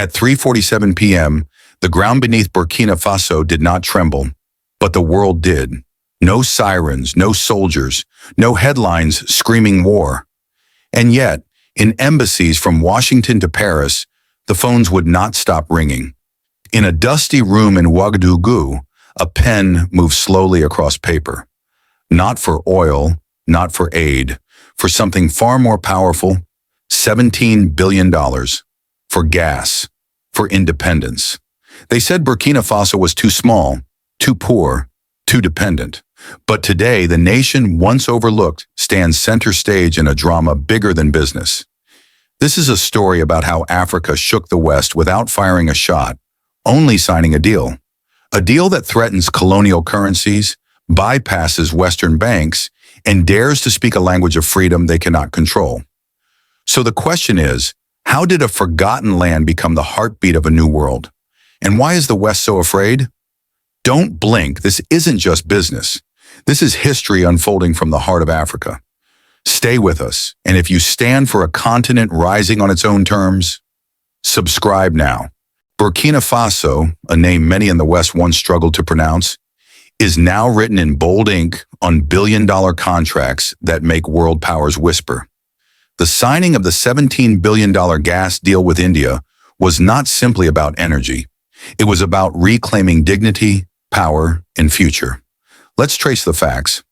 At 3:47 p.m., the ground beneath Burkina Faso did not tremble, but the world did. No sirens, no soldiers, no headlines screaming war. And yet, in embassies from Washington to Paris, the phones would not stop ringing. In a dusty room in Ouagadougou, a pen moved slowly across paper. Not for oil, not for aid, for something far more powerful, $17 billion. For gas, for independence. They said Burkina Faso was too small, too poor, too dependent. But today, the nation once overlooked stands center stage in a drama bigger than business. This is a story about how Africa shook the West without firing a shot, only signing a deal. A deal that threatens colonial currencies, bypasses Western banks, and dares to speak a language of freedom they cannot control. So the question is, how did a forgotten land become the heartbeat of a new world? And why is the West so afraid? Don't blink, this isn't just business. This is history unfolding from the heart of Africa. Stay with us, and if you stand for a continent rising on its own terms, subscribe now. Burkina Faso, a name many in the West once struggled to pronounce, is now written in bold ink on billion-dollar contracts that make world powers whisper. The signing of the $17 billion gas deal with India was not simply about energy. It was about reclaiming dignity, power, and future. Let's trace the facts.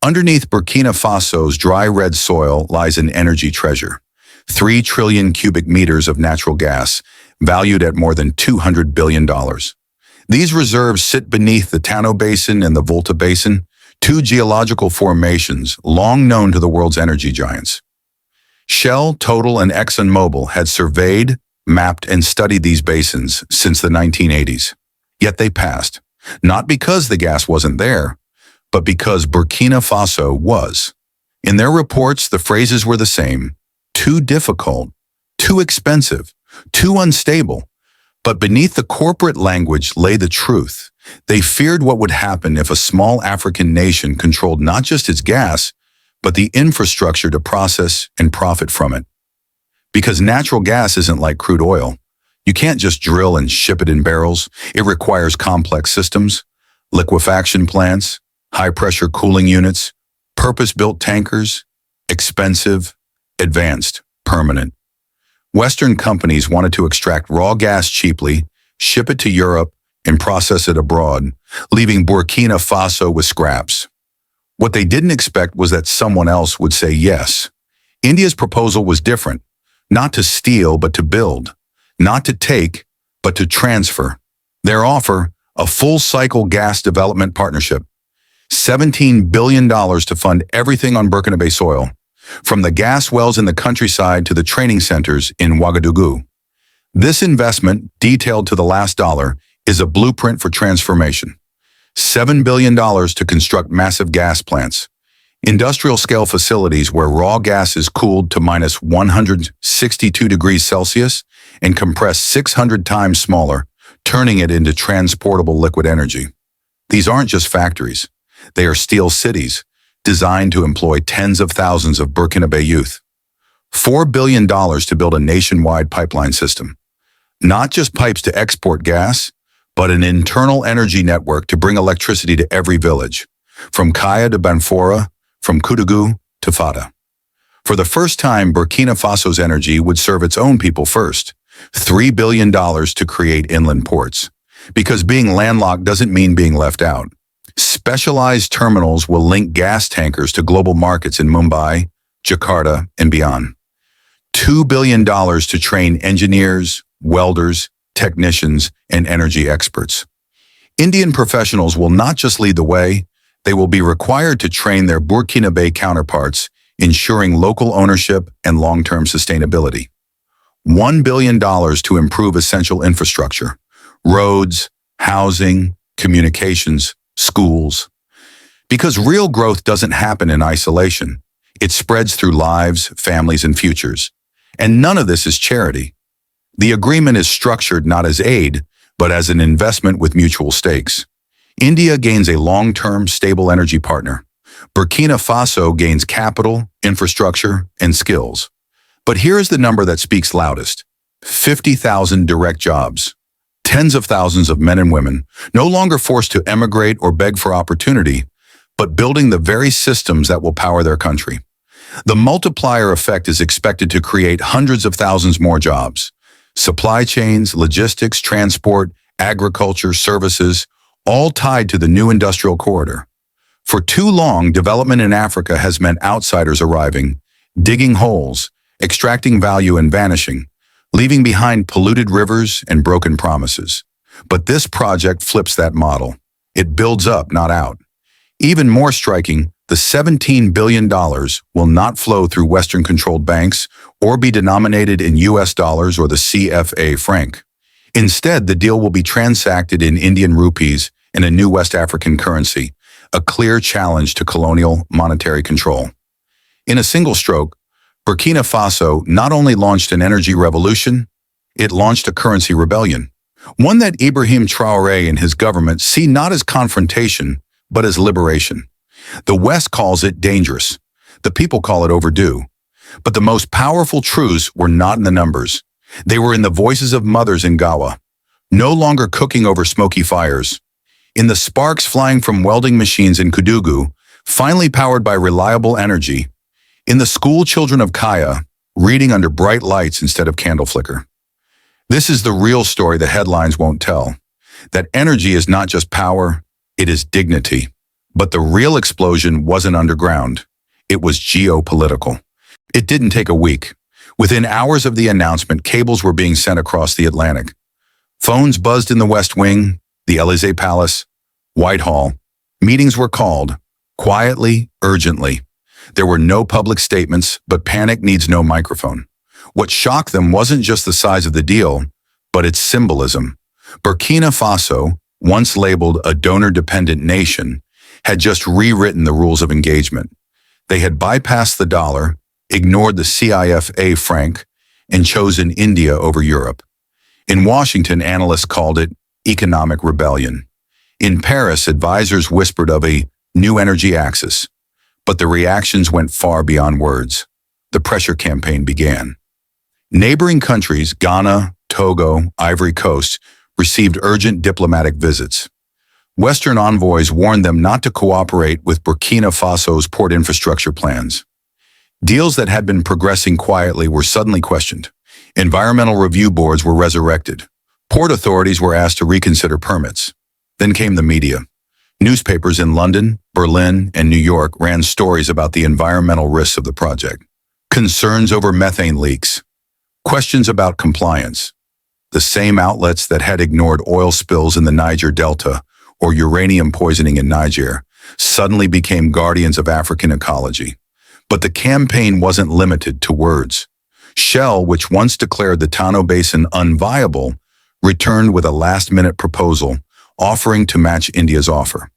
Underneath Burkina Faso's dry red soil lies an energy treasure. 3 trillion cubic meters of natural gas, valued at more than $200 billion. These reserves sit beneath the Tano Basin and the Volta Basin, two geological formations long known to the world's energy giants. Shell, Total, and ExxonMobil had surveyed, mapped, and studied these basins since the 1980s. Yet they passed, not because the gas wasn't there, but because Burkina Faso was. In their reports, the phrases were the same: too difficult, too expensive, too unstable. But beneath the corporate language lay the truth. They feared what would happen if a small African nation controlled not just its gas, but the infrastructure to process and profit from it. Because natural gas isn't like crude oil. You can't just drill and ship it in barrels. It requires complex systems, liquefaction plants, high-pressure cooling units, purpose-built tankers, expensive, advanced, permanent. Western companies wanted to extract raw gas cheaply, ship it to Europe, and process it abroad, leaving Burkina Faso with scraps. What they didn't expect was that someone else would say yes. India's proposal was different, not to steal but to build, not to take but to transfer. Their offer, a full-cycle gas development partnership, $17 billion to fund everything on Burkina Faso soil, from the gas wells in the countryside to the training centers in Ouagadougou. This investment, detailed to the last dollar, is a blueprint for transformation. $7 billion to construct massive gas plants, industrial-scale facilities where raw gas is cooled to minus 162 degrees Celsius and compressed 600 times smaller, turning it into transportable liquid energy. These aren't just factories. They are steel cities, designed to employ tens of thousands of Burkina Faso youth. $4 billion to build a nationwide pipeline system. Not just pipes to export gas, but an internal energy network to bring electricity to every village, from Kaya to Banfora, from Koudougou to Fata. For the first time, Burkina Faso's energy would serve its own people first. $3 billion to create inland ports. Because being landlocked doesn't mean being left out. Specialized terminals will link gas tankers to global markets in Mumbai, Jakarta, and beyond. $2 billion to train engineers, welders, technicians, and energy experts. Indian professionals will not just lead the way, they will be required to train their Burkina Faso counterparts, ensuring local ownership and long-term sustainability. $1 billion to improve essential infrastructure, roads, housing, communications, schools. Because real growth doesn't happen in isolation. It spreads through lives, families, and futures. And none of this is charity. The agreement is structured not as aid, but as an investment with mutual stakes. India gains a long-term, stable energy partner. Burkina Faso gains capital, infrastructure, and skills. But here is the number that speaks loudest. 50,000 direct jobs. Tens of thousands of men and women, no longer forced to emigrate or beg for opportunity, but building the very systems that will power their country. The multiplier effect is expected to create hundreds of thousands more jobs. Supply chains, logistics, transport, agriculture, services, all tied to the new industrial corridor. For too long, development in Africa has meant outsiders arriving, digging holes, extracting value and vanishing, leaving behind polluted rivers and broken promises. But this project flips that model. It builds up, not out. Even more striking, the $17 billion will not flow through Western-controlled banks or be denominated in US dollars or the CFA franc. Instead, the deal will be transacted in Indian rupees and a new West African currency, a clear challenge to colonial monetary control. In a single stroke, Burkina Faso not only launched an energy revolution, it launched a currency rebellion, one that Ibrahim Traore and his government see not as confrontation, but as liberation. The West calls it dangerous. The people call it overdue. But the most powerful truths were not in the numbers. They were in the voices of mothers in Gawa, no longer cooking over smoky fires, in the sparks flying from welding machines in Kudugu, finally powered by reliable energy, in the school children of Kaya, reading under bright lights instead of candle flicker. This is the real story the headlines won't tell. That energy is not just power, it is dignity. But the real explosion wasn't underground. It was geopolitical. It didn't take a week. Within hours of the announcement, cables were being sent across the Atlantic. Phones buzzed in the West Wing, the Élysée Palace, Whitehall. Meetings were called, quietly, urgently. There were no public statements, but panic needs no microphone. What shocked them wasn't just the size of the deal, but its symbolism. Burkina Faso, once labeled a donor-dependent nation, had just rewritten the rules of engagement. They had bypassed the dollar, ignored the CFA franc, and chosen India over Europe. In Washington, analysts called it economic rebellion. In Paris, advisors whispered of a new energy axis. But the reactions went far beyond words. The pressure campaign began. Neighboring countries, Ghana, Togo, Ivory Coast, received urgent diplomatic visits. Western envoys warned them not to cooperate with Burkina Faso's port infrastructure plans. Deals that had been progressing quietly were suddenly questioned. Environmental review boards were resurrected. Port authorities were asked to reconsider permits. Then came the media. Newspapers in London, Berlin, and New York ran stories about the environmental risks of the project. Concerns over methane leaks. Questions about compliance. The same outlets that had ignored oil spills in the Niger Delta or uranium poisoning in Niger suddenly became guardians of African ecology. But the campaign wasn't limited to words. Shell, which once declared the Tano Basin unviable, returned with a last-minute proposal offering to match India's offer.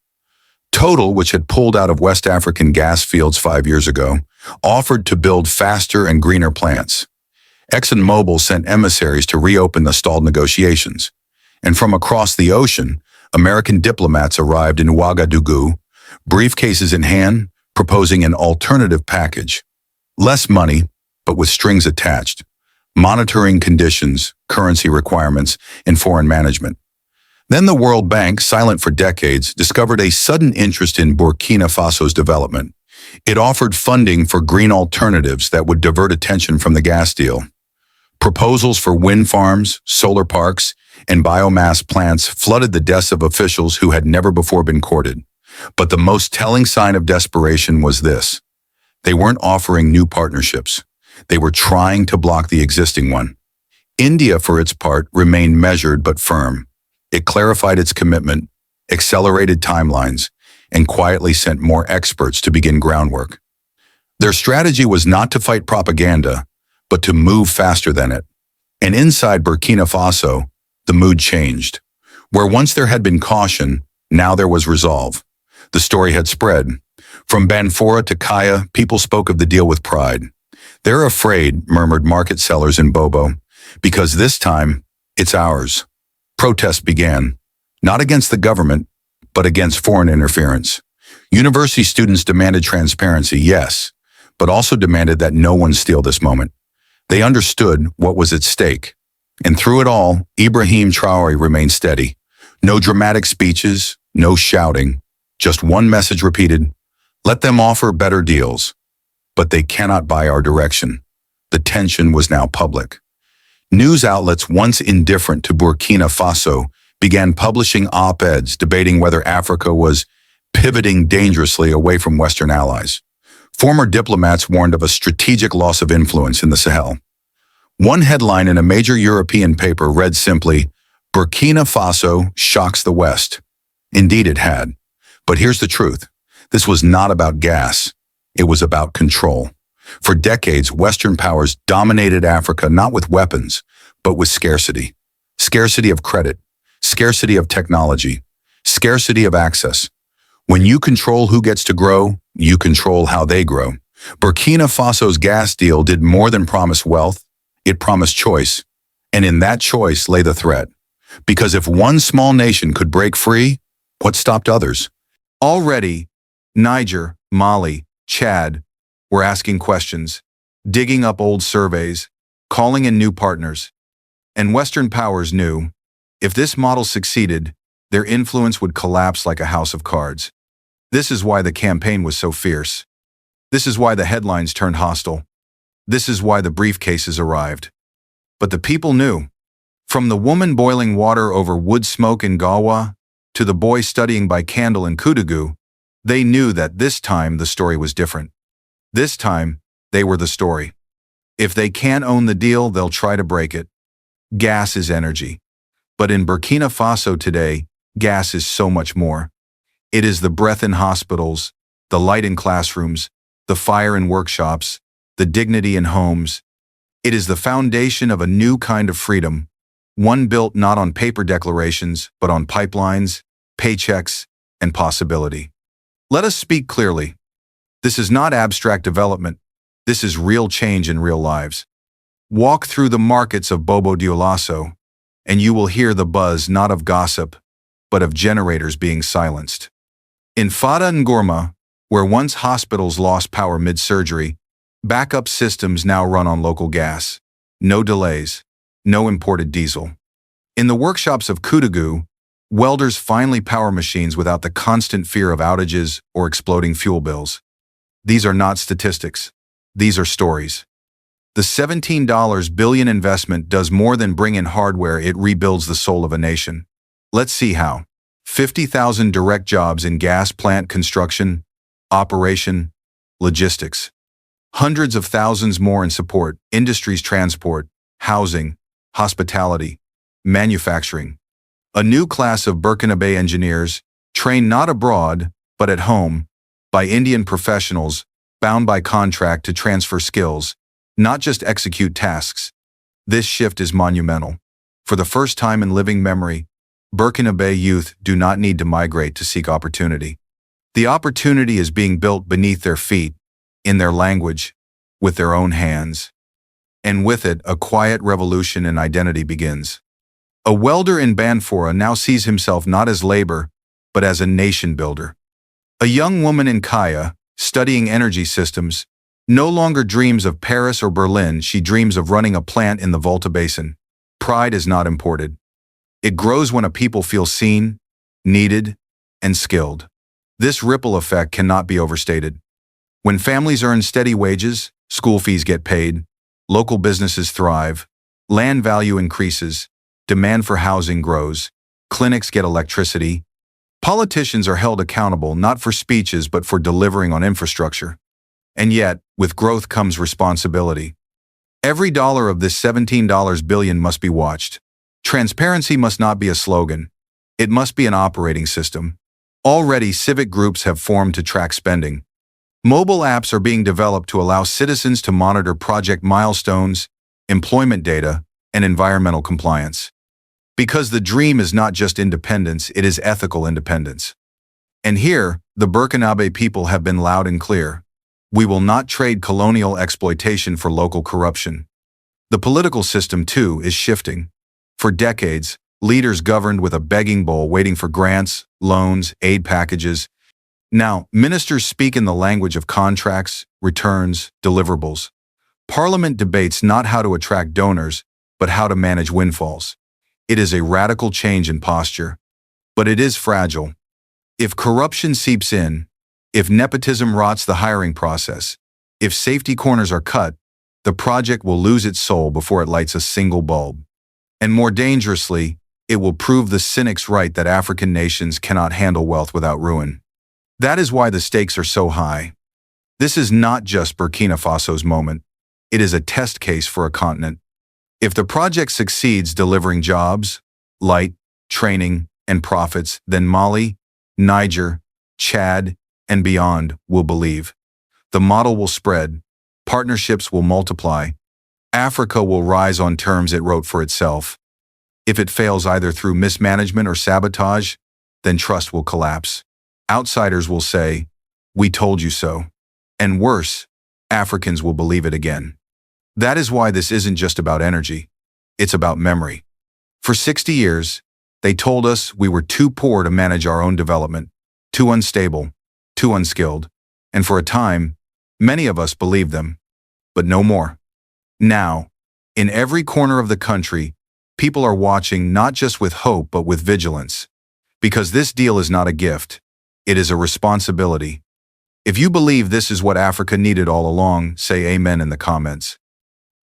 Total, which had pulled out of West African gas fields 5 years ago, offered to build faster and greener plants. ExxonMobil sent emissaries to reopen the stalled negotiations. And from across the ocean, American diplomats arrived in Ouagadougou, briefcases in hand, proposing an alternative package. Less money, but with strings attached. Monitoring conditions, currency requirements, and foreign management. Then the World Bank, silent for decades, discovered a sudden interest in Burkina Faso's development. It offered funding for green alternatives that would divert attention from the gas deal. Proposals for wind farms, solar parks, and biomass plants flooded the desks of officials who had never before been courted. But the most telling sign of desperation was this. They weren't offering new partnerships. They were trying to block the existing one. India, for its part, remained measured but firm. It clarified its commitment, accelerated timelines, and quietly sent more experts to begin groundwork. Their strategy was not to fight propaganda, but to move faster than it. And inside Burkina Faso, the mood changed. Where once there had been caution, now there was resolve. The story had spread. From Banfora to Kaya, people spoke of the deal with pride. "They're afraid," murmured market sellers in Bobo, "because this time, it's ours." Protests began, not against the government, but against foreign interference. University students demanded transparency, yes, but also demanded that no one steal this moment. They understood what was at stake. And through it all, Ibrahim Traore remained steady. No dramatic speeches, no shouting, just one message repeated: let them offer better deals, but they cannot buy our direction. The tension was now public. News outlets once indifferent to Burkina Faso began publishing op-eds debating whether Africa was pivoting dangerously away from Western allies. Former diplomats warned of a strategic loss of influence in the Sahel. One headline in a major European paper read simply, "Burkina Faso shocks the West." Indeed it had. But here's the truth. This was not about gas. It was about control. For decades, Western powers dominated Africa not with weapons, but with scarcity. Scarcity of credit, scarcity of technology, scarcity of access. When you control who gets to grow, you control how they grow. Burkina Faso's gas deal did more than promise wealth. It promised choice. And in that choice lay the threat. Because if one small nation could break free, what stopped others? Already, Niger, Mali, Chad were asking questions, digging up old surveys, calling in new partners. And Western powers knew, if this model succeeded, their influence would collapse like a house of cards. This is why the campaign was so fierce. This is why the headlines turned hostile. This is why the briefcases arrived. But the people knew. From the woman boiling water over wood smoke in Gawa to the boy studying by candle in Koudougou, they knew that this time the story was different. This time, they were the story. If they can't own the deal, they'll try to break it. Gas is energy. But in Burkina Faso today, gas is so much more. It is the breath in hospitals, the light in classrooms, the fire in workshops, the dignity in homes. It is the foundation of a new kind of freedom, one built not on paper declarations, but on pipelines, paychecks, and possibility. Let us speak clearly. This is not abstract development. This is real change in real lives. Walk through the markets of Bobo Dioulasso, and you will hear the buzz not of gossip, but of generators being silenced. In Fada and Gourma, where once hospitals lost power mid-surgery, backup systems now run on local gas. No delays, no imported diesel. In the workshops of Koudougou, welders finally power machines without the constant fear of outages or exploding fuel bills. These are not statistics. These are stories. The $17 billion investment does more than bring in hardware, it rebuilds the soul of a nation. Let's see how. 50,000 direct jobs in gas plant construction, operation, logistics. Hundreds of thousands more in support, industries, transport, housing, hospitality, manufacturing. A new class of Burkinabe engineers, trained not abroad, but at home, by Indian professionals, bound by contract to transfer skills, not just execute tasks. This shift is monumental. For the first time in living memory, Burkinabe youth do not need to migrate to seek opportunity. The opportunity is being built beneath their feet, in their language, with their own hands. And with it, a quiet revolution in identity begins. A welder in Banfora now sees himself not as labor, but as a nation builder. A young woman in Kaya, studying energy systems, no longer dreams of Paris or Berlin, she dreams of running a plant in the Volta Basin. Pride is not imported. It grows when a people feel seen, needed, and skilled. This ripple effect cannot be overstated. When families earn steady wages, school fees get paid, local businesses thrive, land value increases, demand for housing grows, clinics get electricity. Politicians are held accountable not for speeches but for delivering on infrastructure. And yet, with growth comes responsibility. Every dollar of this $17 billion must be watched. Transparency must not be a slogan. It must be an operating system. Already, civic groups have formed to track spending. Mobile apps are being developed to allow citizens to monitor project milestones, employment data, and environmental compliance. Because the dream is not just independence, it is ethical independence. And here, the Burkinabe people have been loud and clear. We will not trade colonial exploitation for local corruption. The political system, too, is shifting. For decades, leaders governed with a begging bowl waiting for grants, loans, aid packages. Now, ministers speak in the language of contracts, returns, deliverables. Parliament debates not how to attract donors, but how to manage windfalls. It is a radical change in posture, but it is fragile. If corruption seeps in, if nepotism rots the hiring process, if safety corners are cut, the project will lose its soul before it lights a single bulb. And more dangerously, it will prove the cynics right that African nations cannot handle wealth without ruin. That is why the stakes are so high. This is not just Burkina Faso's moment. It is a test case for a continent. If the project succeeds delivering jobs, light, training, and profits, then Mali, Niger, Chad, and beyond will believe. The model will spread, partnerships will multiply, Africa will rise on terms it wrote for itself. If it fails either through mismanagement or sabotage, then trust will collapse. Outsiders will say, "We told you so." And worse, Africans will believe it again. That is why this isn't just about energy. It's about memory. For 60 years, they told us we were too poor to manage our own development, too unstable, too unskilled. And for a time, many of us believed them. But no more. Now, in every corner of the country, people are watching not just with hope but with vigilance. Because this deal is not a gift. It is a responsibility. If you believe this is what Africa needed all along, say amen in the comments.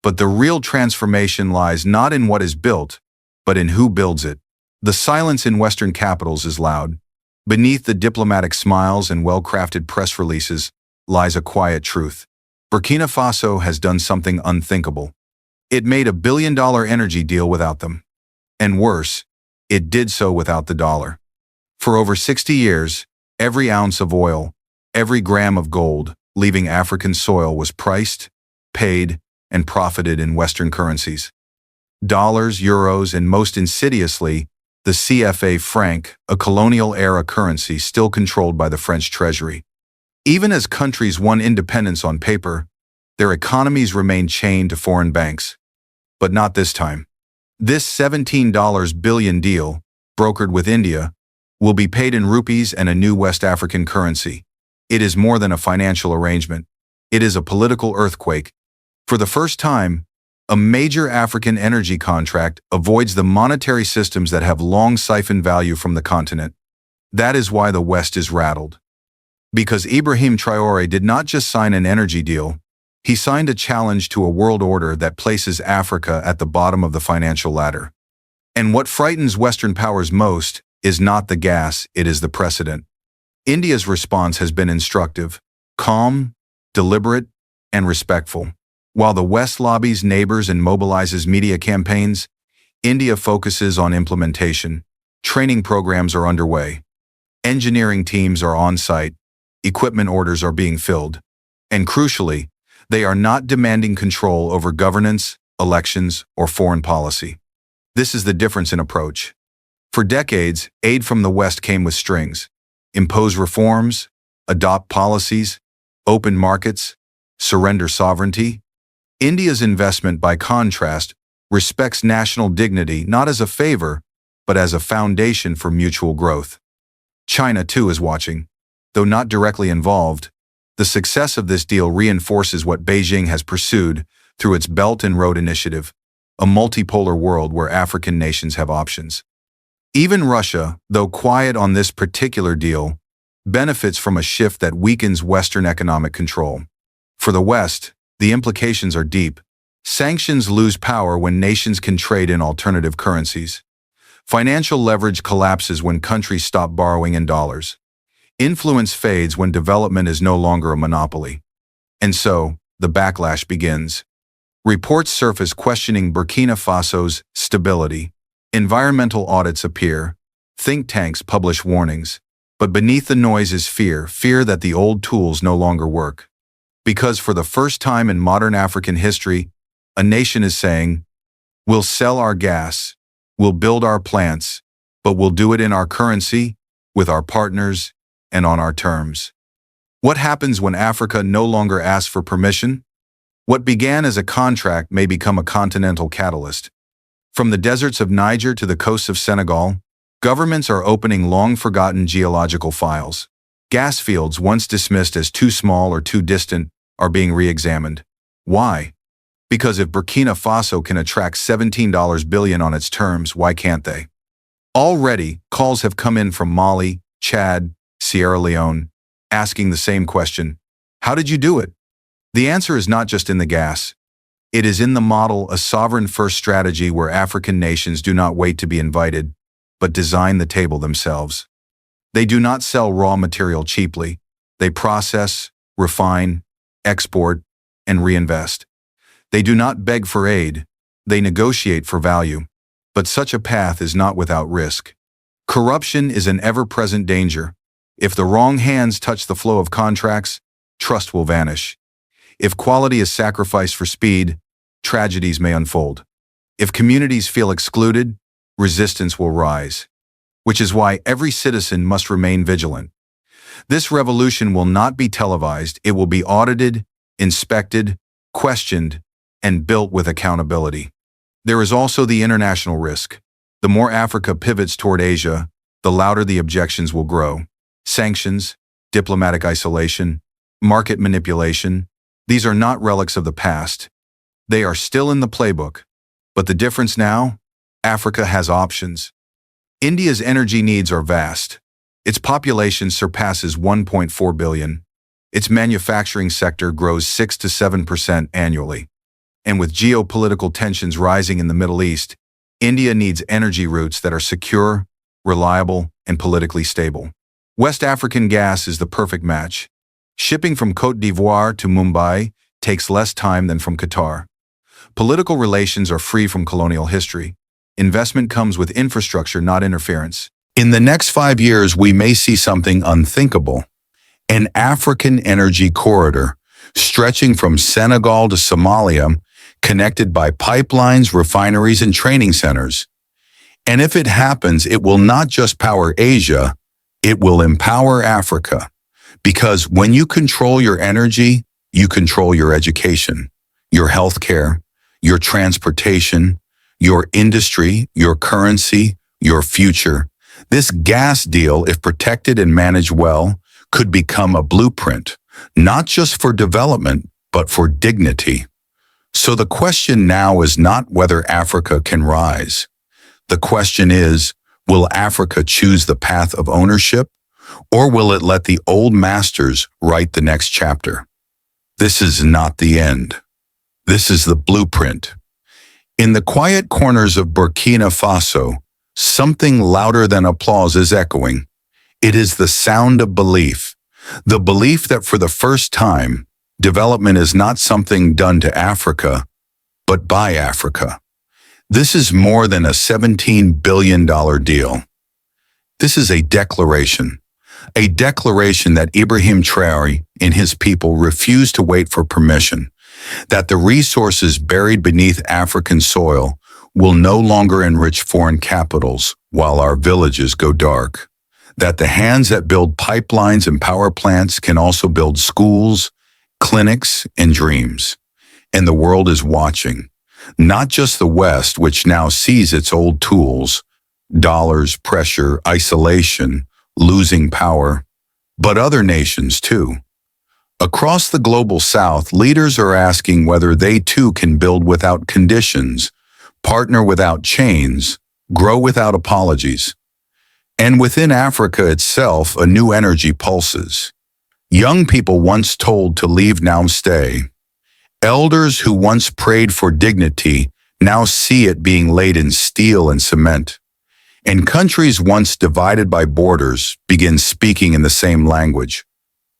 But the real transformation lies not in what is built, but in who builds it. The silence in Western capitals is loud. Beneath the diplomatic smiles and well-crafted press releases lies a quiet truth. Burkina Faso has done something unthinkable. It made a billion-dollar energy deal without them. And worse, it did so without the dollar. For over 60 years, every ounce of oil, every gram of gold leaving African soil was priced, paid, and profited in Western currencies. Dollars, euros, and most insidiously, the CFA franc, a colonial-era currency still controlled by the French treasury. Even as countries won independence on paper, their economies remained chained to foreign banks. But not this time. This $17 billion deal, brokered with India, will be paid in rupees and a new West African currency. It is more than a financial arrangement. It is a political earthquake. For the first time, a major African energy contract avoids the monetary systems that have long siphoned value from the continent. That is why the West is rattled. Because Ibrahim Traore did not just sign an energy deal, he signed a challenge to a world order that places Africa at the bottom of the financial ladder. And what frightens Western powers most is not the gas, it is the precedent. India's response has been instructive, calm, deliberate, and respectful. While the West lobbies neighbors and mobilizes media campaigns, India focuses on implementation. Training programs are underway. Engineering teams are on site. Equipment orders are being filled. And crucially, they are not demanding control over governance, elections, or foreign policy. This is the difference in approach. For decades, aid from the West came with strings. Impose reforms, adopt policies, open markets, surrender sovereignty. India's investment, by contrast, respects national dignity not as a favor, but as a foundation for mutual growth. China, too, is watching. Though not directly involved, the success of this deal reinforces what Beijing has pursued through its Belt and Road Initiative, a multipolar world where African nations have options. Even Russia, though quiet on this particular deal, benefits from a shift that weakens Western economic control. For the West, the implications are deep. Sanctions lose power when nations can trade in alternative currencies. Financial leverage collapses when countries stop borrowing in dollars. Influence fades when development is no longer a monopoly. And so, the backlash begins. Reports surface questioning Burkina Faso's stability. Environmental audits appear. Think tanks publish warnings. But beneath the noise is fear that the old tools no longer work. Because for the first time in modern African history, a nation is saying, "We'll sell our gas, we'll build our plants, but we'll do it in our currency, with our partners, and on our terms." What happens when Africa no longer asks for permission? What began as a contract may become a continental catalyst. From the deserts of Niger to the coasts of Senegal, governments are opening long-forgotten geological files. Gas fields once dismissed as too small or too distant are being re-examined. Why? Because if Burkina Faso can attract $17 billion on its terms, why can't they? Already, calls have come in from Mali, Chad, Sierra Leone, asking the same question: how did you do it? The answer is not just in the gas. It is in the model, a sovereign-first strategy where African nations do not wait to be invited, but design the table themselves. They do not sell raw material cheaply. They process, refine, export, and reinvest. They do not beg for aid. They negotiate for value. But such a path is not without risk. Corruption is an ever-present danger. If the wrong hands touch the flow of contracts, trust will vanish. If quality is sacrificed for speed, tragedies may unfold. If communities feel excluded, resistance will rise. Which is why every citizen must remain vigilant. This revolution will not be televised. It will be audited, inspected, questioned, and built with accountability. There is also the international risk. The more Africa pivots toward Asia, the louder the objections will grow. Sanctions, diplomatic isolation, market manipulation, these are not relics of the past. They are still in the playbook. But the difference now? Africa has options. India's energy needs are vast. Its population surpasses 1.4 billion. Its manufacturing sector grows 6 to 7% annually. And with geopolitical tensions rising in the Middle East, India needs energy routes that are secure, reliable, and politically stable. West African gas is the perfect match. Shipping from Côte d'Ivoire to Mumbai takes less time than from Qatar. Political relations are free from colonial history. Investment comes with infrastructure, not interference. In the next 5 years, we may see something unthinkable. An African energy corridor stretching from Senegal to Somalia, connected by pipelines, refineries, and training centers. And if it happens, it will not just power Asia, it will empower Africa. Because when you control your energy, you control your education, your healthcare, your transportation, your industry, your currency, your future. This gas deal, if protected and managed well, could become a blueprint, not just for development, but for dignity. So the question now is not whether Africa can rise. The question is, will Africa choose the path of ownership, or will it let the old masters write the next chapter? This is not the end. This is the blueprint. In the quiet corners of Burkina Faso, something louder than applause is echoing. It is the sound of belief. The belief that for the first time, development is not something done to Africa, but by Africa. This is more than a $17 billion deal. This is a declaration that Ibrahim Traore and his people refuse to wait for permission, that the resources buried beneath African soil will no longer enrich foreign capitals while our villages go dark, that the hands that build pipelines and power plants can also build schools, clinics, and dreams. And the world is watching, not just the West, which now sees its old tools, dollars, pressure, isolation, losing power, but other nations too. Across the global South, leaders are asking whether they too can build without conditions, partner without chains, grow without apologies. And within Africa itself, a new energy pulses. Young people once told to leave now stay. Elders who once prayed for dignity now see it being laid in steel and cement. And countries once divided by borders begin speaking in the same language.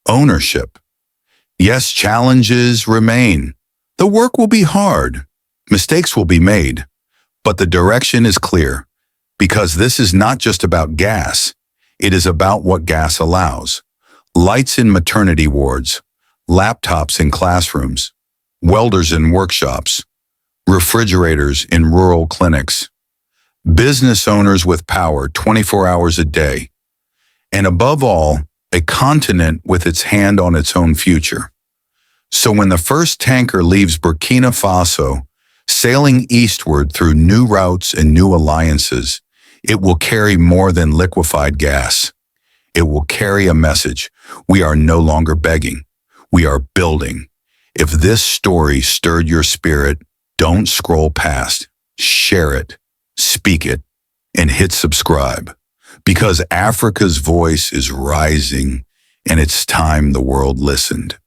Ownership. Yes, challenges remain. The work will be hard. Mistakes will be made. But the direction is clear, because this is not just about gas. It is about what gas allows. Lights in maternity wards, laptops in classrooms, welders in workshops, refrigerators in rural clinics, business owners with power 24 hours a day, and above all, a continent with its hand on its own future. So when the first tanker leaves Burkina Faso, sailing eastward through new routes and new alliances, it will carry more than liquefied gas. It will carry a message. We are no longer begging. We are building. If this story stirred your spirit, don't scroll past. Share it, speak it, and hit subscribe. Because Africa's voice is rising, and it's time the world listened.